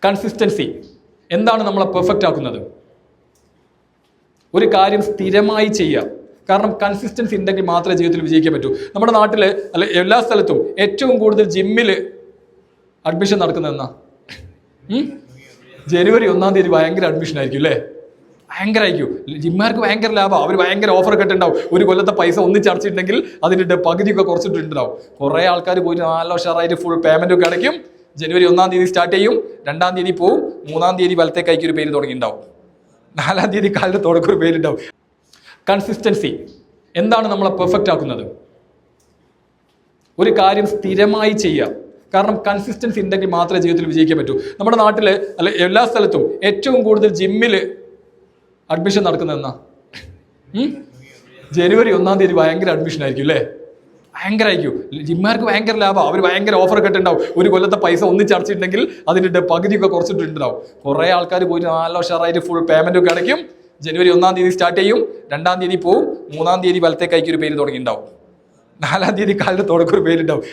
Consistency എന്താണ് നമ്മളെ perfect ആക്കുന്നത്? ഒരു കാര്യം സ്ഥിരമായി ചെയ്യുക. കാരണം കൺസിസ്റ്റൻസി ഉണ്ടെങ്കിൽ മാത്രമേ ജീവിതത്തിൽ വിജയിക്കാൻ പറ്റൂ. നമ്മുടെ നാട്ടിൽ അല്ല എല്ലാ സ്ഥലത്തും ഏറ്റവും കൂടുതൽ ജിമ്മിൽ അഡ്മിഷൻ നടക്കുന്നതെന്നാ ജനുവരി 1-ാം തീയതി ഭയങ്കര അഡ്മിഷൻ ആയിരിക്കും അല്ലേ? ഭയങ്കര ആയിരിക്കും. ജിമ്മാർക്ക് ഭയങ്കര ലാഭം. അവർ ഭയങ്കര ഓഫർ ഒക്കെ ഉണ്ടാവും. ഒരു കൊല്ലത്തെ പൈസ ഒന്നിച്ചടച്ചിട്ടുണ്ടെങ്കിൽ അതിൻ്റെ പകുതിയൊക്കെ കുറച്ചിട്ടുണ്ടാവും. കുറേ ആൾക്കാർ പോയിട്ട് നല്ല ഉഷാറായിട്ട് ഫുൾ പേയ്മെന്റ് ഒക്കെ അടയ്ക്കും. ജനുവരി 1-ാം തീയതി സ്റ്റാർട്ട് ചെയ്യും, 2-ാം തീയതി പോവും, 3-ാം തീയതി വലത്തേക്ക് ഒരു പേര് തുടങ്ങിയിട്ടുണ്ടാവും, 4-ാം തീയതി കാലിന് തുടക്കം ഒരു പേരുണ്ടാവും. കൺസിസ്റ്റൻസി എന്താണ് നമ്മളെ പെർഫെക്റ്റ് ആക്കുന്നത്? ഒരു കാര്യം സ്ഥിരമായി ചെയ്യുക. കാരണം കൺസിസ്റ്റൻസി ഉണ്ടെങ്കിൽ മാത്രമേ ജീവിതത്തിൽ വിജയിക്കാൻ പറ്റൂ. നമ്മുടെ നാട്ടിൽ അല്ല എല്ലാ സ്ഥലത്തും ഏറ്റവും കൂടുതൽ ജിമ്മിൽ അഡ്മിഷൻ നടക്കുന്നതെന്നാ ജനുവരി 1-ാം തീയതി ഭയങ്കര അഡ്മിഷൻ ആയിരിക്കും അല്ലേ? ഭയങ്കര ആയിരിക്കും. ജിമ്മാർക്ക് ഭയങ്കര ലാഭം. അവർ ഭയങ്കര ഓഫർ ഒക്കെ ഉണ്ടാവും. ഒരു കൊല്ലത്തെ പൈസ ഒന്നിച്ചടച്ചിട്ടുണ്ടെങ്കിൽ അതിൻ്റെ പകുതിയൊക്കെ കുറച്ചിട്ടുണ്ടാവും. കുറേ ആൾക്കാർ പോയിട്ട് നല്ല ഉഷാറായിട്ട് ഫുൾ പേയ്മെന്റ് ഒക്കെ അടയ്ക്കും. ജനുവരി 1-ാം തീയതി സ്റ്റാർട്ട് ചെയ്യും, 2-ാം തീയതി പോവും, 3-ാം തീയതി വലത്തേക്ക് ഒരു പേര് തുടങ്ങിയിട്ടുണ്ടാവും, 4-ാം തീയതി കാലിന് തുടക്കം ഒരു പേരുണ്ടാവും.